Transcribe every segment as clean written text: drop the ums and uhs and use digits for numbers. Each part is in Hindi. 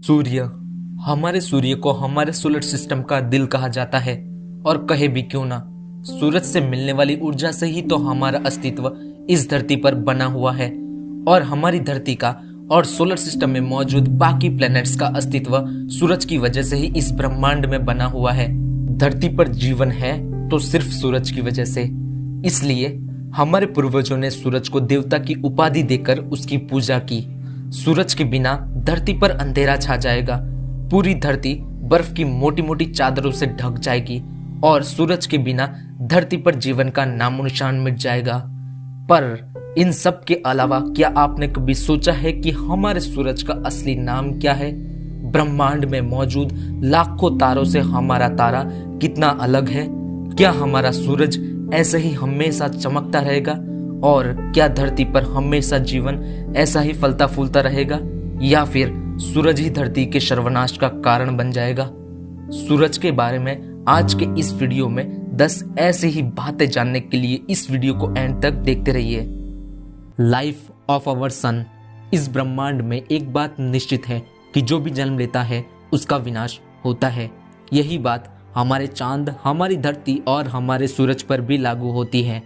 सूर्य। हमारे सूर्य को हमारे सोलर सिस्टम का दिल कहा जाता है, और कहे भी क्यों ना, सूरज से मिलने वाली ऊर्जा से ही तो हमारा अस्तित्व इस धरती पर बना हुआ है, और हमारी धरती का और सोलर सिस्टम में मौजूद बाकी प्लैनेट्स का अस्तित्व सूरज की वजह से ही इस ब्रह्मांड में बना हुआ है। धरती पर जीवन है तो सिर्फ सूरज की वजह से। इसलिए हमारे पूर्वजों ने सूरज को देवता की उपाधि देकर उसकी पूजा की। सूरज के बिना धरती पर अंधेरा छा जाएगा, पूरी धरती बर्फ की मोटी मोटी चादरों से ढक जाएगी, और सूरज के बिना धरती पर जीवन का नामो निशान मिट जाएगा। पर इन सब के अलावा क्या आपने कभी सोचा है कि हमारे सूरज का असली नाम क्या है? ब्रह्मांड में मौजूद लाखों तारों से हमारा तारा कितना अलग है? क्या हमारा सूरज ऐसे ही हमेशा चमकता रहेगा? और क्या धरती पर हमेशा जीवन ऐसा ही फलता फूलता रहेगा, या फिर सूरज ही धरती के सर्वनाश का कारण बन जाएगा? सूरज के बारे में आज के इस वीडियो में 10 ऐसे ही बातें जानने के लिए इस वीडियो को एंड तक देखते रहिए। लाइफ ऑफ आवर सन। इस ब्रह्मांड में एक बात निश्चित है कि जो भी जन्म लेता है उसका विनाश होता है। यही बात हमारे चांद, हमारी धरती और हमारे सूरज पर भी लागू होती है।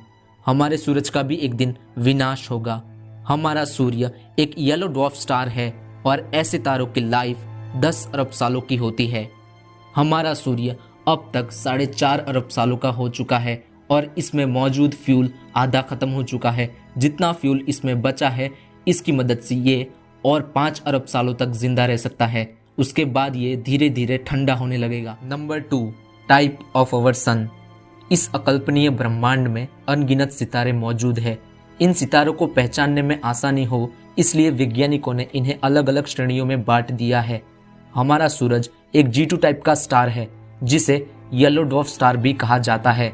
हमारे सूरज का भी एक दिन विनाश होगा। हमारा सूर्य एक येलो ड्वार्फ स्टार है, और ऐसे तारों की लाइफ 10 अरब सालों की होती है। हमारा सूर्य अब तक 4.5 अरब सालों का हो चुका है, और इसमें मौजूद फ्यूल आधा खत्म हो चुका है। जितना फ्यूल इसमें बचा है, इसकी मदद से ये और 5 अरब सालों तक जिंदा रह सकता है। उसके बाद ये धीरे धीरे ठंडा होने लगेगा। नंबर 2, टाइप ऑफ आवर सन। इस अकल्पनीय ब्रह्मांड में अनगिनत सितारे मौजूद है। इन सितारों को पहचानने में आसानी हो, इसलिए वैज्ञानिकों ने इन्हें अलग अलग श्रेणियों में बांट दिया है। हमारा सूरज एक G2 टाइप का स्टार है, जिसे येलो ड्वार्फ स्टार भी कहा जाता है।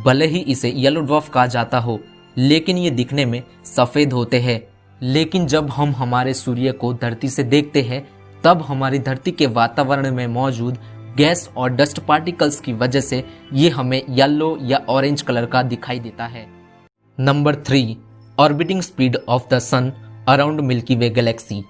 भले ही इसे येलो ड्वार्फ कहा जाता हो, लेकिन ये दिखने में सफेद होते हैं। लेकिन जब हम हमारे सूर्य को धरती से देखते हैं, तब हमारी धरती के वातावरण में मौजूद गैस और डस्ट पार्टिकल्स की वजह से ये हमें येलो या ऑरेंज कलर का दिखाई देता है। Number 3, orbiting speed of the sun around Milky Way galaxy.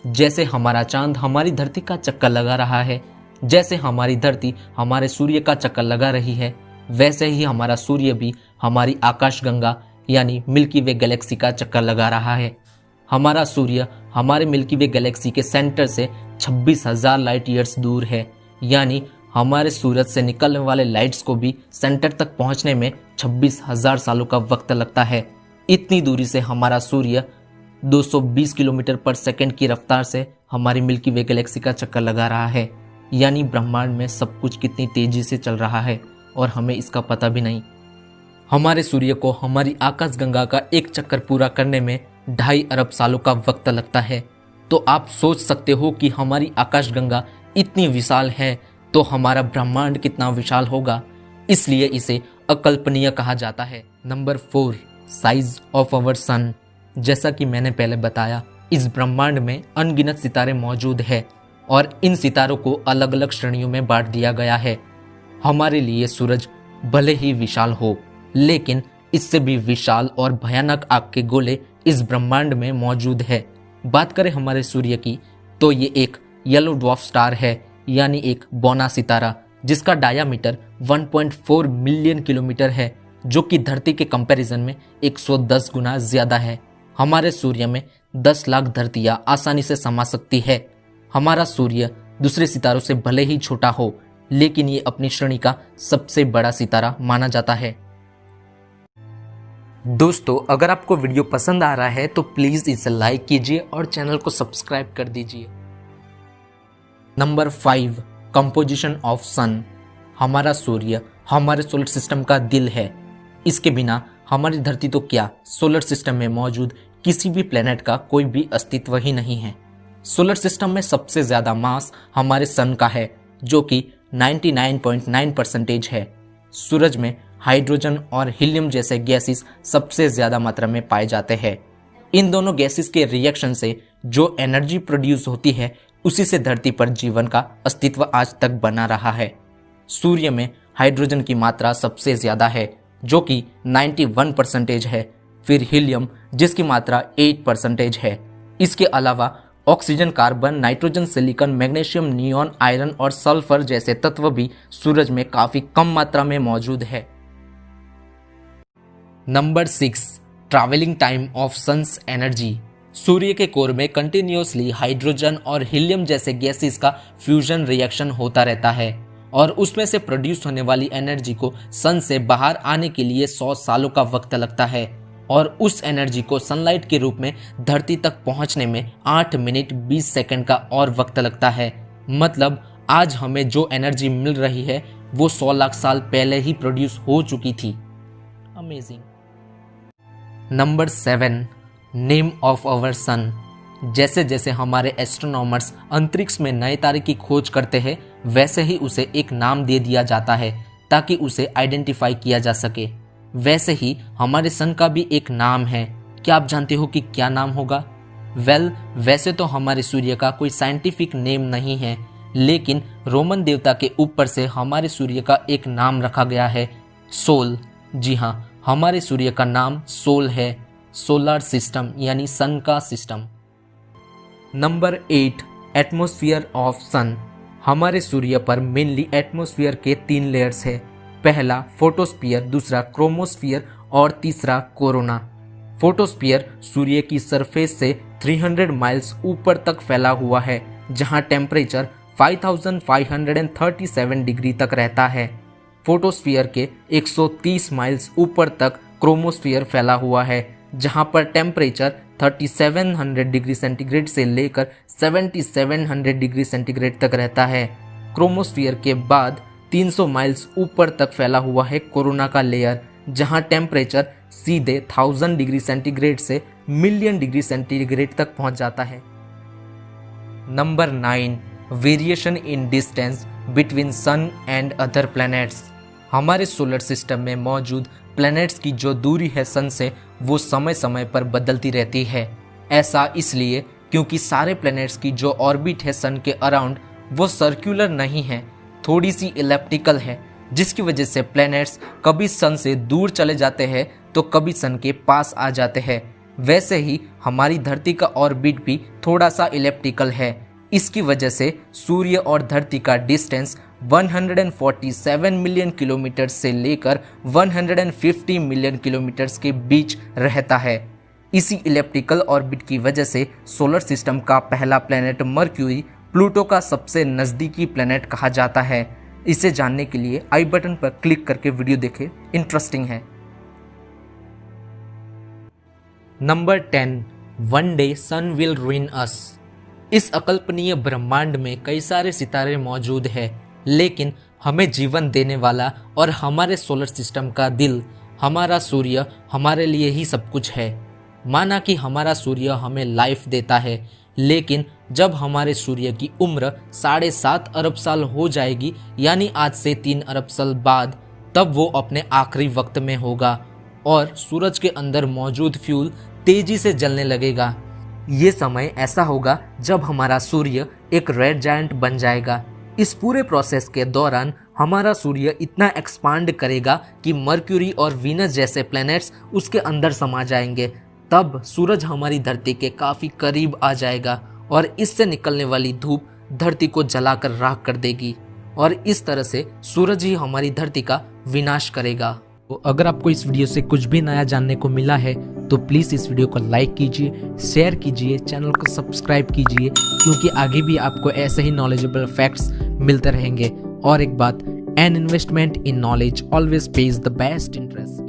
जैसे हमारा चांद हमारी धरती का चक्कर लगा रहा है, जैसे हमारी धरती हमारे सूर्य का चक्कर लगा रही है, वैसे ही हमारा सूर्य भी हमारी आकाशगंगा यानी मिल्की वे गैलेक्सी का चक्कर लगा रहा है। हमारा सूर्य हमारे मिल्की वे गैलेक्सी के सेंटर से 26,000 लाइट ईयर्स दूर है, यानी हमारे सूरज से निकलने वाले लाइट्स को भी सेंटर तक पहुंचने में 26,000 सालों का वक्त लगता है। इतनी दूरी से हमारा सूर्य 220 किलोमीटर पर सेकंड की रफ्तार से हमारी मिल्की वे गैलेक्सी का चक्कर लगा रहा है। यानी ब्रह्मांड में सब कुछ कितनी तेजी से चल रहा है, और हमें इसका पता भी नहीं। हमारे सूर्य को हमारी आकाशगंगा का एक चक्कर पूरा करने में 2.5 अरब सालों का वक्त लगता है। तो आप सोच सकते हो कि हमारी आकाशगंगा इतनी विशाल है, तो हमारा ब्रह्मांड कितना विशाल होगा। इसलिए इसे अकल्पनीय कहा जाता है। नंबर 4, साइज ऑफ आवर सन। जैसा कि मैंने पहले बताया, इस ब्रह्मांड में अनगिनत सितारे मौजूद है, और इन सितारों को अलग अलग श्रेणियों में बांट दिया गया है। हमारे लिए सूरज भले ही विशाल हो, लेकिन इससे भी विशाल और भयानक आग के गोले इस ब्रह्मांड में मौजूद है। बात करें हमारे सूर्य की, तो ये एक येलो ड्वार्फ स्टार है, यानी एक बौना सितारा, जिसका डायामीटर 1.4 मिलियन किलोमीटर है, जो कि धरती के कंपैरिजन में 110 गुना ज्यादा है। हमारे सूर्य में 10 लाख धरतियां आसानी से समा सकती है। हमारा सूर्य दूसरे सितारों से भले ही छोटा हो, लेकिन ये अपनी श्रेणी का सबसे बड़ा सितारा माना जाता है। दोस्तों, अगर आपको वीडियो पसंद आ रहा है तो प्लीज इसे लाइक कीजिए और चैनल को सब्सक्राइब कर दीजिए। नंबर 5, कंपोजिशन ऑफ सन। हमारा सूर्य हमारे सोलर सिस्टम का दिल है। इसके बिना हमारी धरती तो क्या, सोलर सिस्टम में मौजूद किसी भी प्लेनेट का कोई भी अस्तित्व ही नहीं है। सोलर सिस्टम में सबसे ज्यादा मास हमारे सन का है, जो कि 99.9% है। सूरज में हाइड्रोजन और हीलियम जैसे गैसेस सबसे ज्यादा मात्रा में पाए जाते हैं। इन दोनों गैसेस के रिएक्शन से जो एनर्जी प्रोड्यूस होती है, उसी से धरती पर जीवन का अस्तित्व आज तक बना रहा है। सूर्य में हाइड्रोजन की मात्रा सबसे ज्यादा है, जो कि 91% है। फिर हीलियम, जिसकी मात्रा 8% है। इसके अलावा oxygen, carbon, nitrogen, silicon, magnesium, neon, iron और सल्फर जैसे तत्व भी सूरज में काफी कम मात्रा में मौजूद है। Number 6, travelling time of sun's energy. सूर्य के कोर में कंटिन्यूअसली हाइड्रोजन और हीलियम जैसे गैसेस का फ्यूजन रिएक्शन होता रहता है और उसमें से प्रोड्यूस होने वाली एनर्जी को सन से बाहर आने के लिए 100 सालों का वक्त लगता है और उस एनर्जी को सनलाइट के रूप में धरती तक पहुंचने में 8 मिनट 20 सेकंड का और वक्त लगता है। मतलब आज हमें जो एनर्जी मिल रही है वो 100 लाख साल पहले ही प्रोड्यूस हो चुकी थी। Amazing. Number 7, name of our sun. जैसे जैसे हमारे एस्ट्रोनॉमर्स अंतरिक्ष में नए तारे की खोज करते हैं वैसे ही उसे एक नाम दे दिया जाता है ताकि उसे आइडेंटिफाई किया जा सके। वैसे ही हमारे सन का भी एक नाम है। क्या आप जानते हो कि क्या नाम होगा? वैसे तो हमारे सूर्य का कोई साइंटिफिक नेम नहीं है, लेकिन रोमन देवता के ऊपर से हमारे सूर्य का एक नाम रखा गया है, सोल। जी हाँ, हमारे सूर्य का नाम सोल है, सोलर सिस्टम यानी सन का सिस्टम। नंबर 8, एटमॉस्फेयर ऑफ सन। हमारे सूर्य पर मेनली एटमॉस्फेयर के 3 लेयर्स है। पहला फोटोस्फीयर, दूसरा क्रोमोस्फीयर और तीसरा कोरोना। फोटोस्फीयर सूर्य की सरफेस से 300 माइल्स ऊपर तक फैला हुआ है जहां टेम्परेचर 5537 डिग्री तक रहता है। फोटोस्फीयर के 130 माइल्स ऊपर तक क्रोमोस्फीयर फैला हुआ है जहां पर टेम्परेचर 3700 डिग्री सेंटीग्रेड से लेकर 7700 डिग्री सेंटीग्रेड तक रहता है। क्रोमोस्फीयर के बाद 300 माइल्स ऊपर तक फैला हुआ है कोरोना का लेयर जहां टेम्परेचर सीधे 1000 डिग्री सेंटीग्रेड से मिलियन डिग्री सेंटीग्रेड तक पहुंच जाता है। Number 9, variation in distance between sun and other planets. हमारे सोलर सिस्टम में मौजूद प्लैनेट्स की जो दूरी है सन से वो समय समय पर बदलती रहती है। ऐसा इसलिए क्योंकि सारे प्लैनेट्स की जो ऑर्बिट है सन के अराउंड वो सर्कुलर नहीं है, थोड़ी सी इलिप्टिकल है, जिसकी वजह से प्लैनेट्स कभी सन से दूर चले जाते हैं तो कभी सन के पास आ जाते हैं। वैसे ही हमारी धरती का ऑर्बिट भी थोड़ा सा इलिप्टिकल है। इसकी वजह से सूर्य और धरती का डिस्टेंस 147 मिलियन किलोमीटर से लेकर 150 मिलियन किलोमीटर के बीच रहता है। इसी इलिप्टिकल ऑर्बिट की वजह से सोलर सिस्टम का पहला प्लैनेट मर्क्यूरी प्लूटो का सबसे नज़दीकी प्लैनेट कहा जाता है। इसे जानने के लिए आई बटन पर क्लिक करके वीडियो देखें, इंटरेस्टिंग है। Number 10, one day sun will ruin us. इस अकल्पनीय ब्रह्मांड में कई सारे सितारे मौजूद हैं, लेकिन हमें जीवन देने वाला और हमारे सोलर सिस्टम का दिल, हमारा सूर्य हमारे लिए ही सब कुछ है। माना कि हमारा सूर्य हमें लाइफ देता है, लेकिन जब हमारे सूर्य की उम्र 7.5 अरब साल हो जाएगी, यानी आज से 3 अरब साल बाद, तब वो अपने आखिरी वक्त में होगा और सूरज के अंदर मौजूद फ्यूल तेजी से जलने लगेगा। ये समय ऐसा होगा जब हमारा सूर्य एक रेड जायंट बन जाएगा। इस पूरे प्रोसेस के दौरान हमारा सूर्य इतना एक्सपांड करेगा कि मर्क्यूरी और वीनस जैसे प्लैनेट्स उसके अंदर समा जाएंगे। तब सूरज हमारी धरती के काफ़ी करीब आ जाएगा और इससे निकलने वाली धूप धरती को जलाकर राख कर देगी और इस तरह से सूरज ही हमारी धरती का विनाश करेगा। तो अगर आपको इस वीडियो से कुछ भी नया जानने को मिला है तो प्लीज़ इस वीडियो को लाइक कीजिए, शेयर कीजिए, चैनल को सब्सक्राइब कीजिए, क्योंकि आगे भी आपको ऐसे ही नॉलेजेबल फैक्ट्स मिलते रहेंगे। और एक बात, an investment in knowledge always page the best interest.